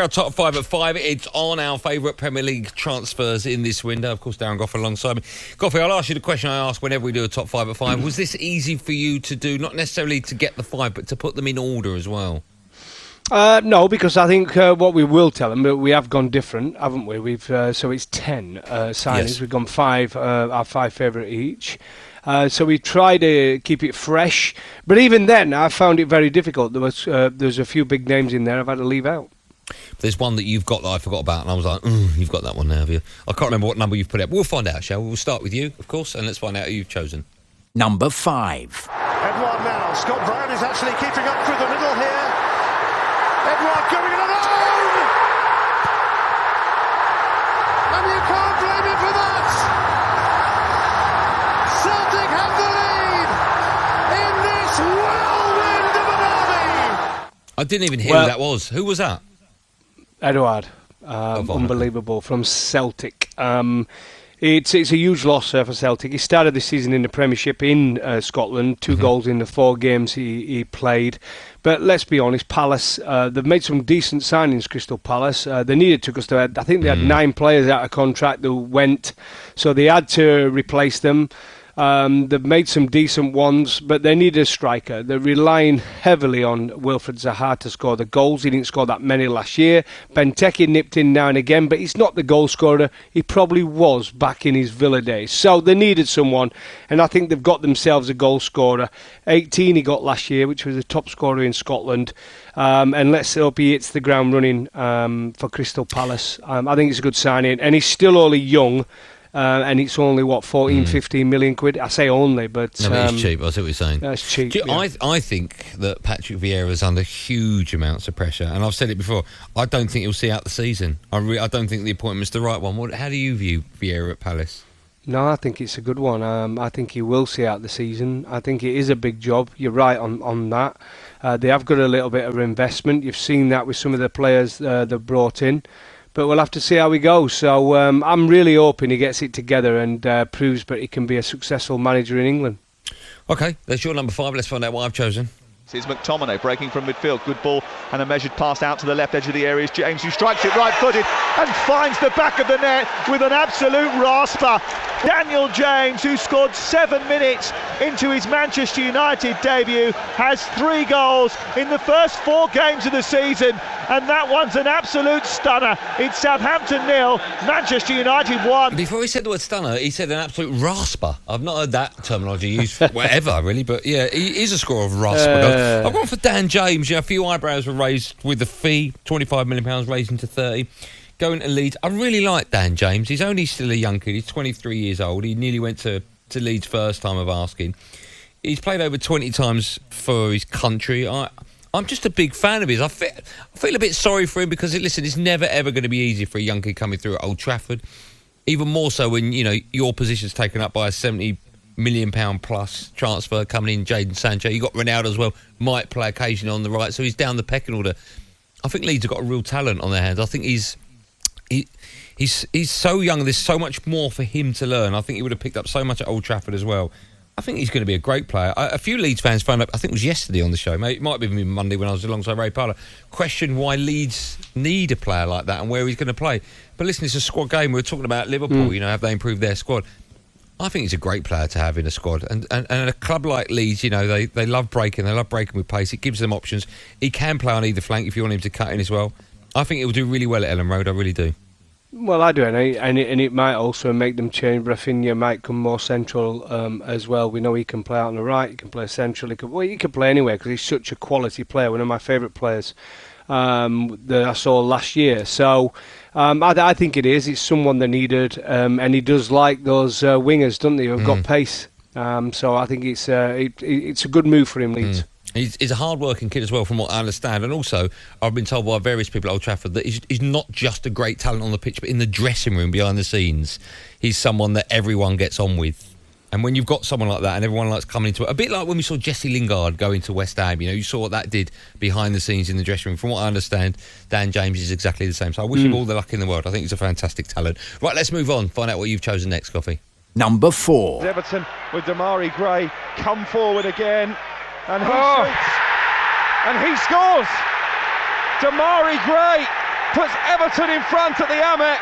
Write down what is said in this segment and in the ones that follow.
our top 5 at 5. It's on our favourite Premier League transfers in this window. Of course, Darren Goughy alongside me. Goughy, I'll ask you the question I ask whenever we do a top 5 at 5. Was this easy for you to do, not necessarily to get the 5, but to put them in order as well? No, because I think what we will tell them, we have gone different, haven't we? We've so it's 10 signings. Yes. We've gone 5, our 5 favourite each. So we try to keep it fresh, but even then, I found it very difficult. There's a few big names in there I've had to leave out. There's one that you've got that I forgot about, and I was like, you've got that one now, have you? I can't remember what number you've put up. We'll find out, shall we? We'll start with you, of course, and let's find out who you've chosen. Number 5. Edouard now. Scott Brown is actually keeping up through the middle here. Edouard going it alone! And you can't blame him for that! Celtic have the lead in this whirlwind of a derby! I didn't even hear who that was. Who was that? Edouard. Unbelievable, from Celtic. It's a huge loss for Celtic. He started the season in the Premiership in Scotland, 2 goals in the 4 games he played. But let's be honest, Palace, they've made some decent signings, Crystal Palace. They needed to, because I think they had 9 players out of contract that went, so they had to replace them. They've made some decent ones, but they need a striker. They're relying heavily on Wilfried Zaha to score the goals. He didn't score that many last year. Benteke nipped in now and again, but he's not the goal scorer he probably was back in his Villa days. So they needed someone, and I think they've got themselves a goal scorer. 18 he got last year, which was the top scorer in Scotland. And let's hope he hits the ground running for Crystal Palace. I think it's a good signing, and he's still only young. And it's only, 15 million quid? I say only, but... No, but it's cheap, I see what you're saying. That's cheap, I think that Patrick Vieira's under huge amounts of pressure, and I've said it before, I don't think he'll see out the season. I don't think the appointment's the right one. How do you view Vieira at Palace? No, I think it's a good one. I think he will see out the season. I think it is a big job. You're right on that. They have got a little bit of investment. You've seen that with some of the players they've brought in. But we'll have to see how he goes. So I'm really hoping he gets it together and proves that he can be a successful manager in England. OK, that's your number 5. Let's find out what I've chosen. Here's McTominay breaking from midfield. Good ball and a measured pass out to the left edge of the area. Is James, who strikes it right-footed and finds the back of the net with an absolute rasper. Daniel James, who scored 7 minutes into his Manchester United debut, has 3 goals in the first 4 games of the season, and that one's an absolute stunner. It's Southampton 0, Manchester United 1. Before he said the word stunner, he said an absolute rasper. I've not heard that terminology used for whatever, really, but yeah, he is a scorer of rasper. I've gone for Dan James. A few eyebrows were raised with the fee, £25 million raised into 30. Going to Leeds. I really like Dan James. He's only still a young kid. He's 23 years old. He nearly went to Leeds first time of asking. He's played over 20 times for his country. I'm just a big fan of his. I feel a bit sorry for him because, listen, it's never, ever going to be easy for a young kid coming through at Old Trafford. Even more so when, your position's taken up by a £70 million plus transfer coming in, Jadon Sancho. You got Ronaldo as well, might play occasionally on the right, so he's down the pecking order. I think Leeds have got a real talent on their hands. I think he's so young. There's so much more for him to learn. I think he would have picked up so much at Old Trafford as well. I think he's going to be a great player. A few Leeds fans found out, I think it was yesterday on the show, it might have been Monday when I was alongside Ray Parlour, question why Leeds need a player like that and where he's going to play. But listen, it's a squad game. We were talking about Liverpool, have they improved their squad? I think he's a great player to have in a squad. And a club like Leeds, they love breaking. They love breaking with pace. It gives them options. He can play on either flank if you want him to cut in as well. I think he'll do really well at Ellen Road. I really do. Well, I do, and it might also make them change. Rafinha might come more central as well. We know he can play out on the right, he can play central, he can play anywhere because he's such a quality player, one of my favourite players that I saw last year. So I think it is. It's someone they needed, and he does like those wingers, don't they, who've got pace. So I think it's a good move for him, Leeds. He's a hard-working kid as well, from what I understand. And also, I've been told by various people at Old Trafford that he's not just a great talent on the pitch, but in the dressing room, behind the scenes, he's someone that everyone gets on with. And when you've got someone like that and everyone likes coming into it, a bit like when we saw Jesse Lingard go into West Ham, you saw what that did behind the scenes in the dressing room. From what I understand, Dan James is exactly the same. So I wish him all the luck in the world. I think he's a fantastic talent. Right, let's move on. Find out what you've chosen next, Goughy. Number 4. Everton with Damari Gray come forward again. And he shoots, and he scores. Damari Gray puts Everton in front at the Amex.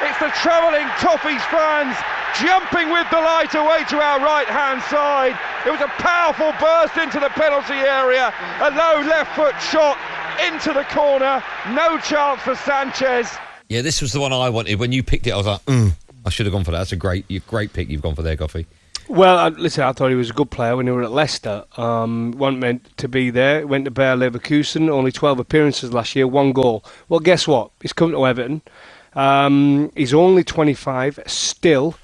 It's the travelling Toffees fans jumping with delight away to our right-hand side. It was a powerful burst into the penalty area, a low left foot shot into the corner, no chance for Sanchez. Yeah, this was the one I wanted. When you picked it, I was like, I should have gone for that. That's a great pick you've gone for there, Goughy. Well, listen, I thought he was a good player when he was at Leicester. Wasn't meant to be there. Went to Bayer Leverkusen, only 12 appearances last year, 1 goal. Well, guess what? He's come to Everton. He's only 25 still,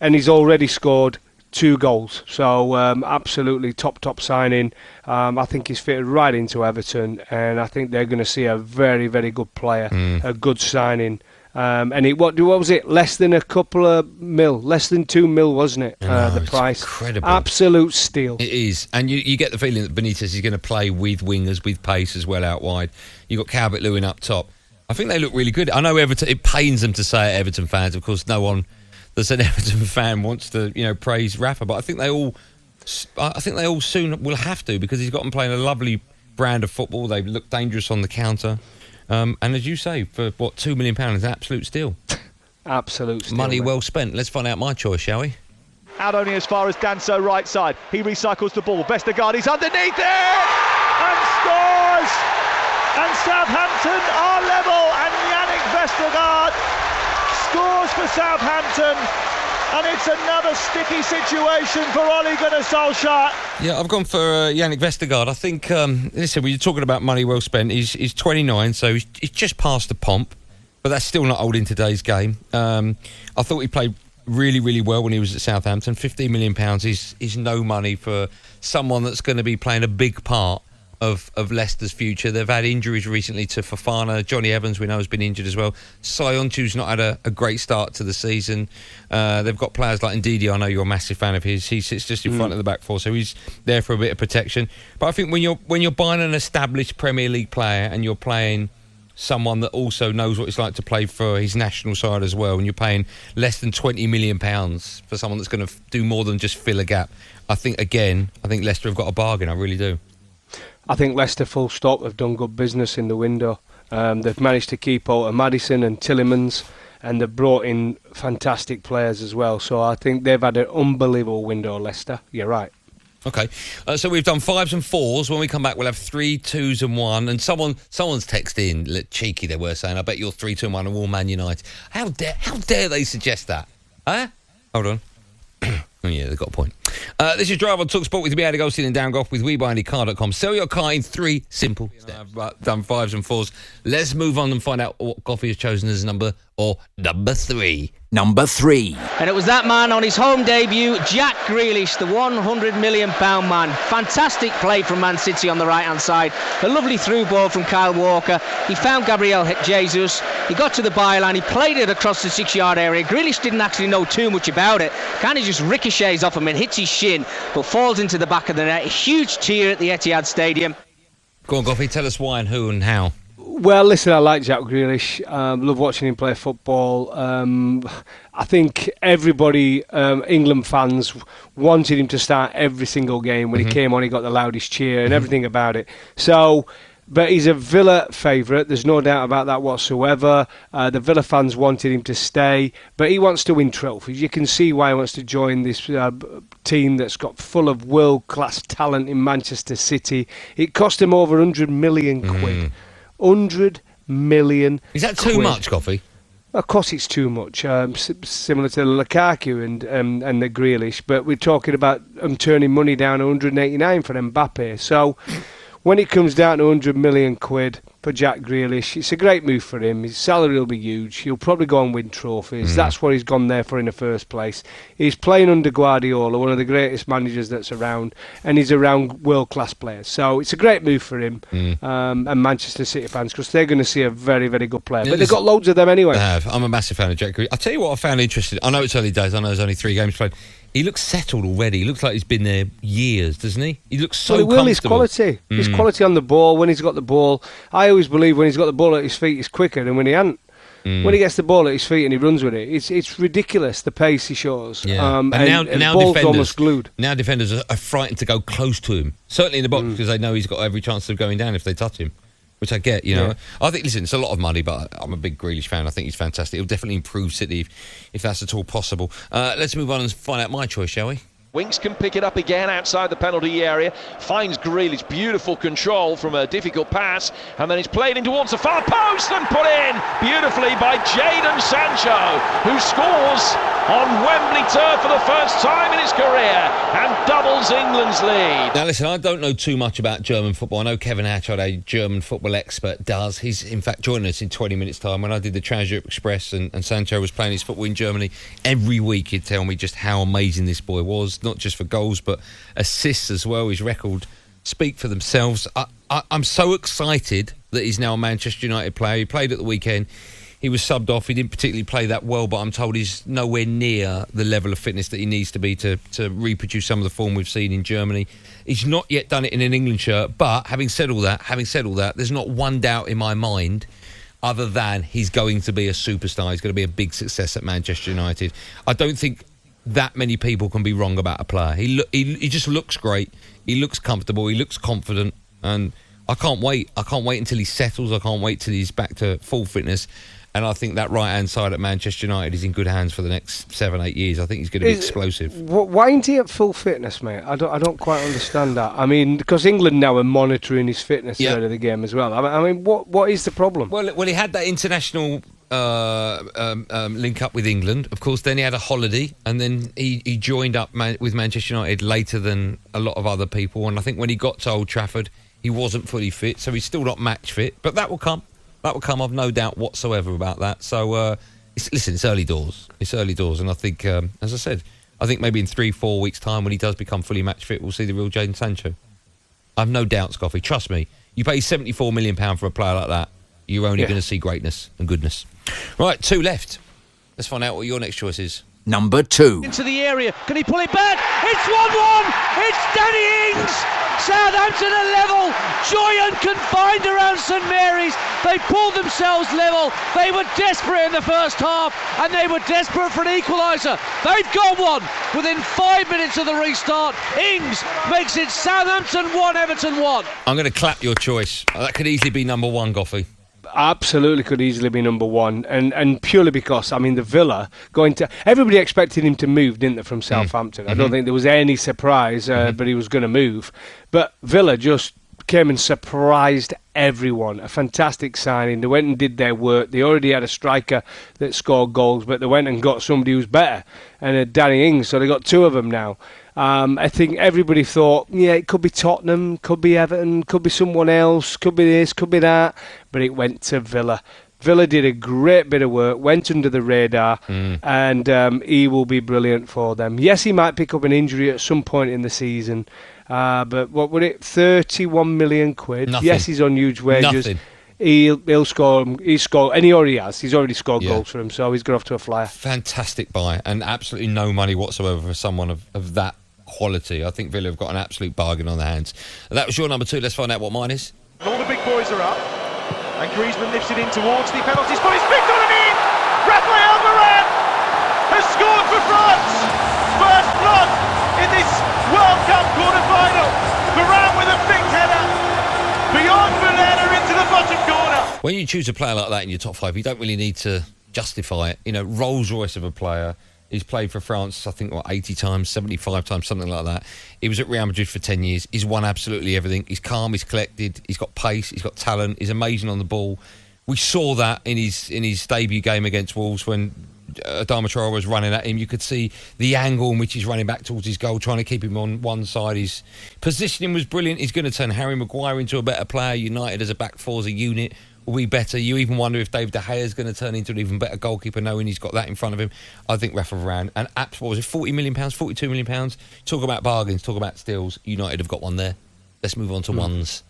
and he's already scored 2 goals. So absolutely top signing. I think he's fitted right into Everton, and I think they're going to see a very, very good player, a good signing. And what was it? Less than a couple of mil, less than 2 mil, wasn't it? The price, incredible, absolute steal. It is, and you get the feeling that Benitez is going to play with wingers, with pace as well out wide. You got Calvert-Lewin up top. I think they look really good. I know Everton. It pains them to say it, Everton fans. Of course, no one that's an Everton fan wants to, praise Rafa, but I think they all soon will have to, because he's got them playing a lovely brand of football. They look dangerous on the counter. And as you say, for what, £2 million is an absolute steal. Absolute steal. Money well spent. Let's find out my choice, shall we? Out only as far as Danso right side. He recycles the ball. Vestergaard, he's underneath it and scores. And Southampton are level. And Yannick Vestergaard scores for Southampton. And it's another sticky situation for Ole Gunnar Solskjaer. Yeah, I've gone for Yannick Vestergaard. I think, listen, when you're talking about money well spent, he's 29, so he's just past the pomp, but that's still not old in today's game. I thought he played really, really well when he was at Southampton. £15 million is no money for someone that's going to be playing a big part of Leicester's future. They've had injuries recently to Fofana. Johnny Evans, we know, has been injured as well. Sionchu's not had a great start to the season. They've got players like Ndidi. I know you're a massive fan of his. He sits just in front of the back four, so he's there for a bit of protection. But I think when you're buying an established Premier League player and you're playing someone that also knows what it's like to play for his national side as well, and you're paying less than £20 million for someone that's going to do more than just fill a gap, I think Leicester have got a bargain. I really do. I think Leicester, full stop, have done good business in the window. They've managed to keep out of Maddison and Tielemans, and they've brought in fantastic players as well. So I think they've had an unbelievable window, Leicester. You're right. Okay, so we've done 5s and 4s. When we come back, we'll have 3, 2s and 1. And someone's texted in, cheeky they were, saying, I bet you're 3, 2 and 1 and all Man United. How dare they suggest that? Huh? Hold on. Oh, yeah, they've got a point. This is Drive on talkSPORT with me, Andy Goldstein and Dan Goughy with WeBuyAnyCar.com. Sell your car in 3 simple steps. I've done 5s and 4s. Let's move on and find out what Goughy has chosen as number 3. Number 3. And it was that man on his home debut, Jack Grealish, the £100 million man. Fantastic play from Man City on the right-hand side. A lovely through ball from Kyle Walker. He found Gabriel Jesus. He got to the byline. He played it across the 6-yard area. Grealish didn't actually know too much about it. Kind of just ricochets off him and hits his shin, but falls into the back of the net. A huge cheer at the Etihad Stadium. Go on, Goughy, tell us why and who and how. Well, listen, I like Jack Grealish. Love watching him play football. I think everybody, England fans, wanted him to start every single game. When he came on, he got the loudest cheer and everything about it. So, but he's a Villa favourite. There's no doubt about that whatsoever. The Villa fans wanted him to stay, but he wants to win trophies. You can see why he wants to join this team that's got full of world-class talent in Manchester City. It cost him over 100 million quid. 100 million. Is that too much, Goughy? Of course it's too much, similar to Lukaku and the Grealish, but we're talking about turning money down 189 for Mbappe. So when it comes down to 100 million quid for Jack Grealish, it's a great move for him. His salary will be huge. He'll probably go and win trophies. That's what he's gone there for in the first place. He's playing under Guardiola, one of the greatest managers that's around, and he's around world-class players. So it's a great move for him and Manchester City fans, because they're going to see a very, very good player. Yeah, but they've got loads of them anyway. I'm a massive fan of Jack Grealish. I'll tell you what I found interesting. I know it's early days. I know there's only 3 games played. He looks settled already. He looks like he's been there years, doesn't he? He looks so comfortable. His quality. His quality on the ball, when he's got the ball. I always believe when he's got the ball at his feet, he's quicker than when he hasn't. When he gets the ball at his feet and he runs with it, it's ridiculous, the pace he shows. Yeah. And now the ball's defenders, almost glued. Now defenders are frightened to go close to him. Certainly in the box, because they know he's got every chance of going down if they touch him. which I get, you know. I think, listen, it's a lot of money, but I'm a big Grealish fan. I think he's fantastic. He'll definitely improve City if that's at all possible. Let's move on and find out my choice, shall we? Winks can pick it up again outside the penalty area, finds Grealish, beautiful control from a difficult pass, and then it's played in towards the far post and put in beautifully by Jadon Sancho, who scores on Wembley turf for the first time in his career and doubles England's lead. Now listen, I don't know too much about German football. I know Kevin Hatchard, a German football expert, does. He's in fact joining us in 20 minutes time. When I did the Trans-Europe Express and Sancho was playing his football in Germany, every week he'd tell me just how amazing this boy was, not just for goals but assists as well. His record speak for themselves. I'm so excited that he's now a Manchester United player. He played at the weekend. He was subbed off. He didn't particularly play that well, but I'm told he's nowhere near the level of fitness that he needs to be to reproduce some of the form we've seen in Germany. He's not yet done it in an England shirt, but having said all that, there's not one doubt in my mind other than he's going to be a superstar. He's going to be a big success at Manchester United. I don't think that many people can be wrong about a player. He just looks great. He looks comfortable. He looks confident, and I can't wait. I can't wait until he settles. I can't wait till he's back to full fitness. And I think that right-hand side at Manchester United is in good hands for the next 7-8 years. I think he's going to be explosive. Why isn't he at full fitness, mate? I don't quite understand that. I mean, because England now are monitoring his fitness ahead of the game as well. I mean, what is the problem? Well, he had that international link up with England. Of course, then he had a holiday, and then he joined up with Manchester United later than a lot of other people. And I think when he got to Old Trafford, he wasn't fully fit, so he's still not match fit. But that will come. That will come. I've no doubt whatsoever about that. So, it's early doors. It's early doors, and I think, as I said, I think maybe in 3-4 weeks' time, when he does become fully match fit, we'll see the real Jadon Sancho. I've no doubts, Goughy. Trust me. You pay £74 million for a player like that, you're only going to see greatness and goodness. Right, 2 left. Let's find out what your next choice is. Number 2. Into the area. Can he pull it back? It's 1-1. It's Danny Ings. Southampton are level. Joy unconfined around St Mary's. They pulled themselves level. They were desperate in the first half, and they were desperate for an equaliser. They've got one within 5 minutes of the restart. Ings makes it Southampton 1, Everton 1. I'm going to clap your choice. That could easily be number 1, Goughy. Absolutely could easily be number 1, and purely because, I mean, the Villa everybody expected him to move, didn't they, from Southampton? I don't think there was any surprise, but he was going to move. But Villa just came and surprised everyone. A fantastic signing. They went and did their work. They already had a striker that scored goals, but they went and got somebody who's better, and Danny Ings, so they got 2 of them now. I think everybody thought, it could be Tottenham, could be Everton, could be someone else, could be this, could be that, but it went to Villa. Villa did a great bit of work, went under the radar, and he will be brilliant for them. Yes, he might pick up an injury at some point in the season, but what would it, 31 million quid? Nothing. Yes, he's on huge wages. Nothing. He'll score, and he already has. He's already scored goals for him, so he's got off to a flyer. Fantastic buy, and absolutely no money whatsoever for someone of that quality. I think Villa have got an absolute bargain on their hands. And that was your number 2. Let's find out what mine is. All the big boys are up, and Griezmann lifts it in towards the penalty spot. He's picked on and in! Raphael Varane has scored for France! First blood in this World Cup quarter-final. Varane with a big header beyond Valletta into the bottom corner. When you choose a player like that in your top 5, you don't really need to justify it. You know, Rolls Royce of a player. He's played for France, I think, 80 times, 75 times, something like that. He was at Real Madrid for 10 years. He's won absolutely everything. He's calm, he's collected, he's got pace, he's got talent, he's amazing on the ball. We saw that in his debut game against Wolves when Adama Traore was running at him. You could see the angle in which he's running back towards his goal, trying to keep him on one side. His positioning was brilliant. He's going to turn Harry Maguire into a better player. United as a back four, as a unit, will be better. You even wonder if David De Gea is going to turn into an even better goalkeeper, knowing he's got that in front of him. I think Rafa Varane, and what was it, £40 million, £42 million? Talk about bargains, talk about steals. United have got one there. Let's move on to ones.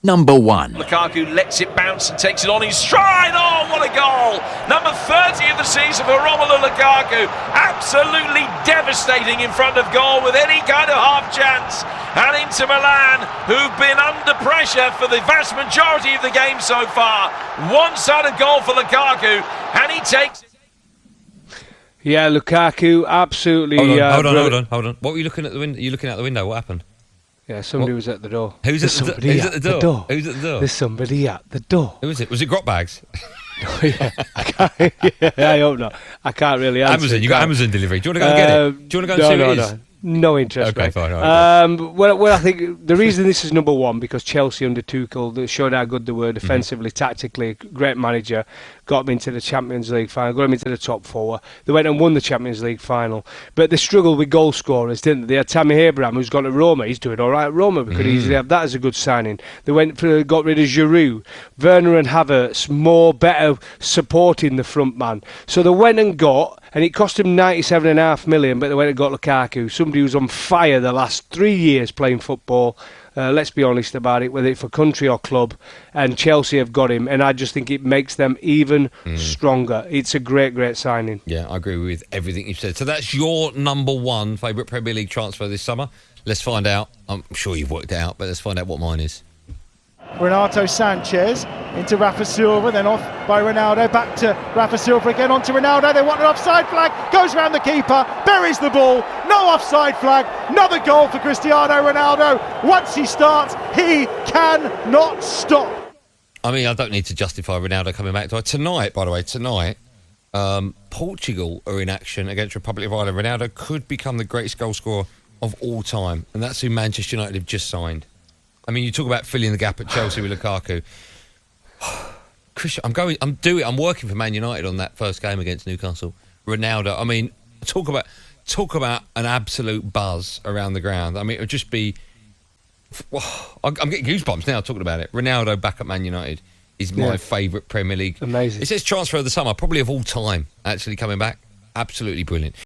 Number 1. Lukaku lets it bounce and takes it on his stride. Oh, what a goal! Number 30 of the season for Ronaldo Lukaku. Absolutely devastating in front of goal with any kind of half chance. And Inter Milan, who've been under pressure for the vast majority of the game so far. One-sided goal for Lukaku, and he takes it. Yeah, Lukaku, absolutely. Hold on. What were you looking at the window? You looking out the window? What happened? Yeah, somebody was at the door. Who's at the door? Who's at the door? There's somebody at the door. Who was it? Was it Grotbags? Oh, yeah. I hope not. I can't really answer. Amazon. You got Amazon delivery. Do you want to go and get it? Do you want to go and see what it is? No interest. Okay, right? fine. Well, I think the reason this is number one because Chelsea under Tuchel they showed how good they were defensively, tactically. Great manager, got them into the Champions League final, got them into the top four. They went and won the Champions League final, but they struggled with goal scorers, didn't they? They had Tammy Abraham, who's gone to Roma. He's doing all right at Roma. We could easily have that as a good signing. They got rid of Giroud, Werner and Havertz, better supporting the front man. So they went and got. And it cost him 97.5 million, but they went and got Lukaku, somebody who's on fire the last 3 years playing football. Let's be honest about it, whether it's for country or club. And Chelsea have got him, and I just think it makes them even stronger. It's a great, great signing. Yeah, I agree with everything you've said. So that's your number one favourite Premier League transfer this summer. Let's find out. I'm sure you've worked it out, but let's find out what mine is. Renato Sanchez into Rafa Silva, then off by Ronaldo, back to Rafa Silva again, onto Ronaldo, they want an offside flag, goes round the keeper, buries the ball, no offside flag, another goal for Cristiano Ronaldo. Once he starts, he cannot stop. I mean, I don't need to justify Ronaldo coming back. Tonight, by the way, Portugal are in action against Republic of Ireland. Ronaldo could become the greatest goal scorer of all time, and that's who Manchester United have just signed. I mean, you talk about filling the gap at Chelsea with Lukaku. Christian, I'm working for Man United on that first game against Newcastle. Ronaldo, I mean, talk about an absolute buzz around the ground. I mean, it would just be. I'm getting goosebumps now talking about it. Ronaldo back at Man United is my favourite Premier League. Amazing. It says transfer of the summer, probably of all time. Actually coming back, absolutely brilliant.